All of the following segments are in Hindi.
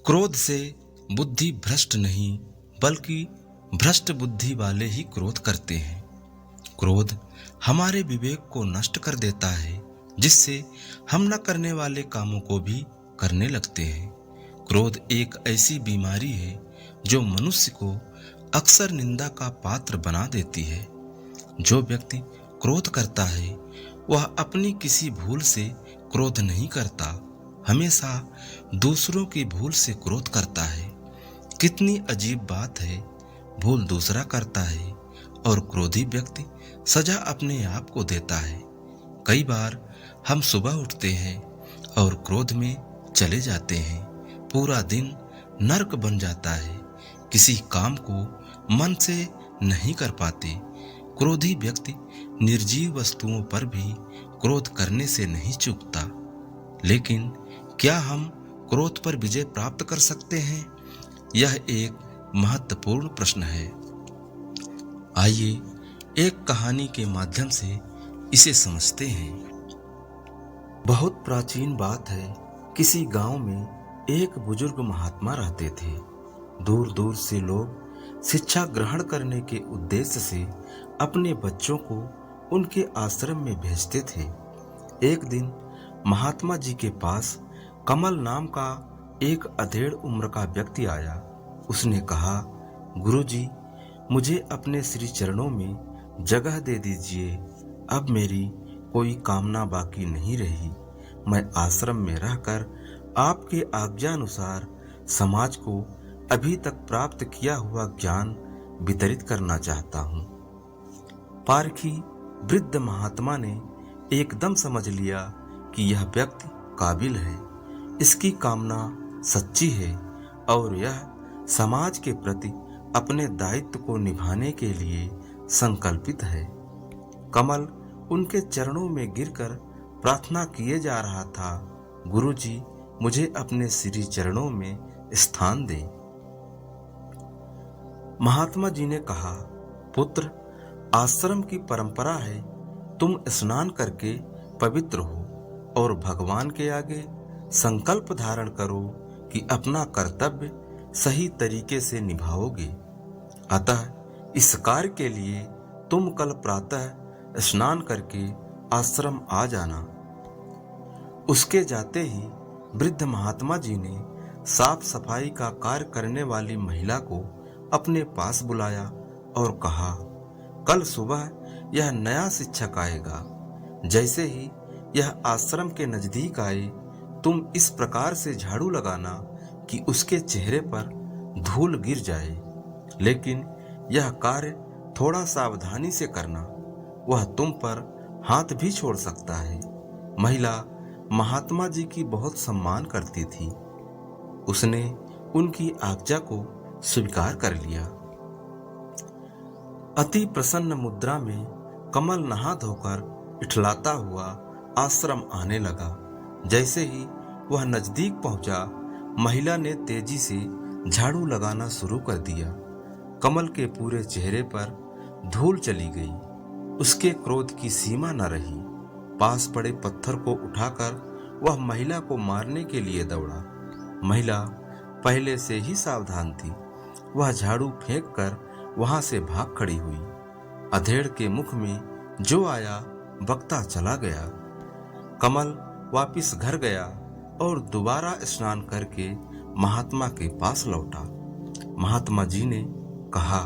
क्रोध से बुद्धि भ्रष्ट नहीं, बल्कि भ्रष्ट बुद्धि वाले ही क्रोध करते हैं। क्रोध हमारे विवेक को नष्ट कर देता है, जिससे हम न करने वाले कामों को भी करने लगते हैं। क्रोध एक ऐसी बीमारी है जो मनुष्य को अक्सर निंदा का पात्र बना देती है। जो व्यक्ति क्रोध करता है वह अपनी किसी भूल से क्रोध नहीं करता, हमेशा दूसरों की भूल से क्रोध करता है। कितनी अजीब बात है, भूल दूसरा करता है और क्रोधी व्यक्ति सजा अपने आप को देता है। कई बार हम सुबह उठते हैं और क्रोध में चले जाते हैं, पूरा दिन नरक बन जाता है, किसी काम को मन से नहीं कर पाते। क्रोधी व्यक्ति निर्जीव वस्तुओं पर भी क्रोध करने से नहीं चूकता। लेकिन क्या हम क्रोध पर विजय प्राप्त कर सकते हैं? यह एक महत्वपूर्ण प्रश्न है। आइए एक कहानी के माध्यम से इसे समझते हैं। बहुत प्राचीन बात है, किसी गांव में एक बुजुर्ग महात्मा रहते थे। दूर दूर से लोग शिक्षा ग्रहण करने के उद्देश्य से अपने बच्चों को उनके आश्रम में भेजते थे। एक दिन महात्मा जी के पास कमल नाम का एक अधेड़ उम्र का व्यक्ति आया। उसने कहा, गुरुजी, मुझे अपने श्री चरणों में जगह दे दीजिए। अब मेरी कोई कामना बाकी नहीं रही। मैं आश्रम में रहकर आपके आज्ञानुसार समाज को अभी तक प्राप्त किया हुआ ज्ञान वितरित करना चाहता हूँ। पारखी वृद्ध महात्मा ने एकदम समझ लिया कि यह व्यक्ति काबिल है, इसकी कामना सच्ची है और यह समाज के प्रति अपने दायित्व को निभाने के लिए संकल्पित है। कमल उनके चरणों में गिरकर प्रार्थना किए जा रहा था, गुरुजी, मुझे अपने श्री चरणों में स्थान दें। महात्मा जी ने कहा, पुत्र, आश्रम की परंपरा है, तुम स्नान करके पवित्र हो और भगवान के आगे संकल्प धारण करो कि अपना कर्तव्य सही तरीके से निभाओगे। अतः इस कार्य के लिए तुम कल प्रातः स्नान करके आश्रम आ जाना। उसके जाते ही वृद्ध महात्मा जी ने साफ सफाई का कार्य करने वाली महिला को अपने पास बुलाया और कहा, कल सुबह यह नया शिक्षक आएगा। जैसे ही यह आश्रम के नजदीक आए, तुम इस प्रकार से झाड़ू लगाना कि उसके चेहरे पर धूल गिर जाए। लेकिन यह कार्य थोड़ा सावधानी से करना, वह तुम पर हाथ भी छोड़ सकता है। महिला महात्मा जी की बहुत सम्मान करती थी। उसने उनकी आज्ञा को स्वीकार कर लिया। अति प्रसन्न मुद्रा में कमल नहा धोकर इठलाता हुआ आश्रम आने लगा। जैसे ही वह नजदीक पहुंचा, महिला ने तेजी से झाड़ू लगाना शुरू कर दिया। कमल के पूरे चेहरे पर धूल चली गई। उसके क्रोध की सीमा न रही। पास पड़े पत्थर को उठाकर वह महिला को मारने के लिए दौड़ा। महिला पहले से ही सावधान थी। वह झाड़ू फेंककर वहां से भाग खड़ी हुई। अधेड़ के मुख में जो आया बकता चला गया। कमल वापिस घर गया और दोबारा स्नान करके महात्मा के पास लौटा। महात्मा जी ने कहा,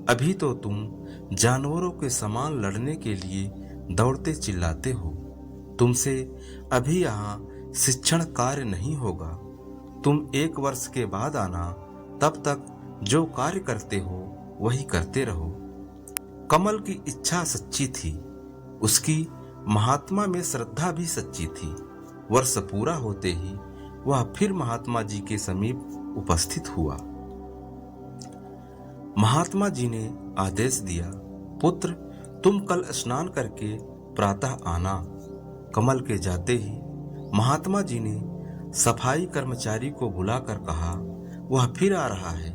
अभी तो तुम जानवरों के समान लड़ने के लिए दौड़ते चिल्लाते हो। तुमसे अभी यहाँ शिक्षण कार्य नहीं होगा। तुम 1 वर्ष के बाद आना, तब तक जो कार्य करते हो वही करते रहो। कमल की इच्छा सच्ची थी, उसकी महात्मा में श्रद्धा भी सच्ची थी। वर्ष पूरा होते ही वह फिर महात्मा जी के समीप उपस्थित हुआ। महात्मा जी ने आदेश दिया, पुत्र, तुम कल स्नान करके प्रातः आना। कमल के जाते ही महात्मा जी ने सफाई कर्मचारी को बुलाकर कहा, वह फिर आ रहा है।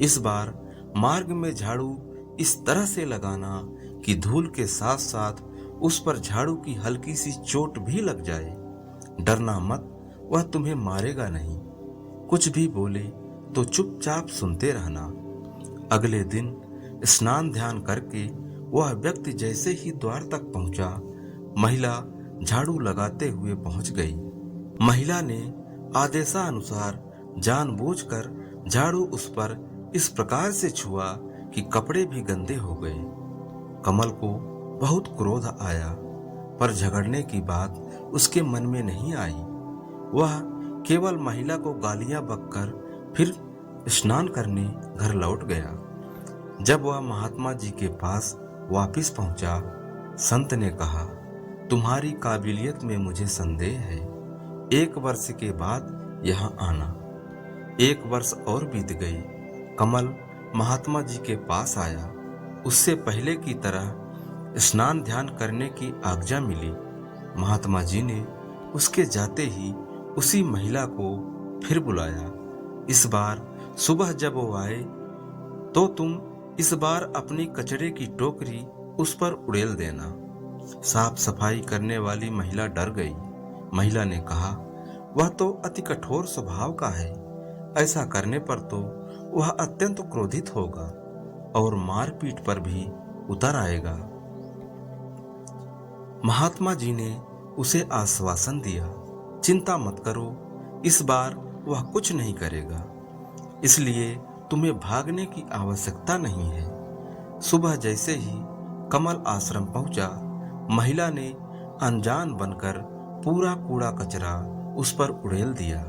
इस बार मार्ग में झाड़ू इस तरह से लगाना कि धूल के साथ साथ उस पर झाड़ू की हल्की सी चोट भी लग जाए। डरना मत, वह तुम्हें मारेगा नहीं। कुछ भी बोले तो चुपचाप सुनते रहना। अगले दिन स्नान ध्यान करके वह व्यक्ति जैसे ही द्वार तक पहुंचा, महिला झाड़ू लगाते हुए पहुंच गई। महिला ने आदेशानुसार जानबूझकर झाड़ू उस पर इस प्रकार से छुआ कि कपड़े भी गंदे हो गए। कमल को बहुत क्रोध आया, पर झगड़ने की बात उसके मन में नहीं आई। वह केवल महिला को गालियां बककर फिर स्नान करने घर लौट गया। जब वह महात्मा जी के पास वापिस पहुंचा, संत ने कहा, तुम्हारी काबिलियत में मुझे संदेह है। 1 वर्ष के बाद यहाँ आना। 1 वर्ष और बीत गई। कमल महात्मा जी के पास आया। उससे पहले की तरह स्नान ध्यान करने की आज्ञा मिली। महात्मा जी ने उसके जाते ही उसी महिला को फिर बुलाया। इस बार सुबह जब वो आए तो तुम इस बार अपनी कचरे की टोकरी उस पर उड़ेल देना। साफ सफाई करने वाली महिला डर गई। महिला ने कहा, वह तो अति कठोर स्वभाव का है। ऐसा करने पर तो वह अत्यंत क्रोधित होगा और मारपीट पर भी उतर आएगा। महात्मा जी ने उसे आश्वासन दिया, चिंता मत करो, इस बार वह कुछ नहीं करेगा, इसलिए तुम्हें भागने की आवश्यकता नहीं है। सुबह जैसे ही कमल आश्रम पहुंचा, महिला ने अनजान बनकर पूरा कूड़ा कचरा उस पर उड़ेल दिया।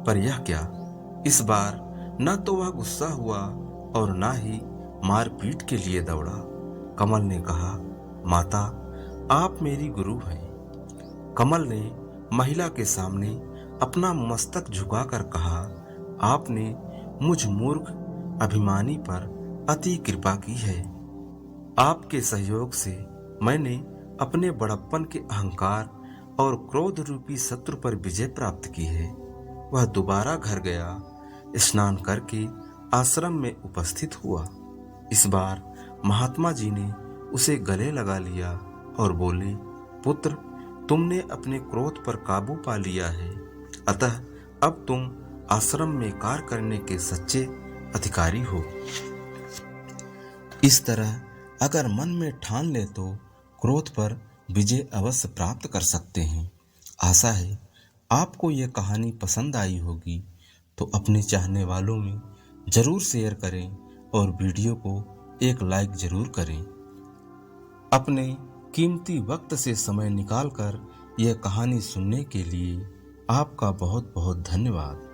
पर यह क्या, इस बार न तो वह गुस्सा हुआ और न ही मारपीट के लिए दौड़ा। कमल ने कहा, माता, आप मेरी गुरु हैं। कमल ने महिला के सामने अपना मस्तक झुकाकर कहा, आपने मुझ मूर्ख अभिमानी पर अति कृपा की है। आपके सहयोग से मैंने अपने बड़प्पन के अहंकार और क्रोध रूपी शत्रु पर विजय प्राप्त की है। वह दोबारा घर गया, स्नान करके आश्रम में उपस्थित हुआ। इस बार महात्मा जी ने उसे गले लगा लिया और बोले, पुत्र, तुमने अपने क्रोध पर काबू पा लिया है, अतः अब तुम आश्रम में कार्य करने के सच्चे अधिकारी हो। इस तरह अगर मन में ठान ले तो क्रोध पर विजय अवश्य प्राप्त कर सकते हैं। आशा है आपको यह कहानी पसंद आई होगी, तो अपने चाहने वालों में जरूर शेयर करें और वीडियो को एक लाइक जरूर करें। अपने कीमती वक्त से समय निकालकर यह कहानी सुनने के लिए आपका बहुत बहुत धन्यवाद।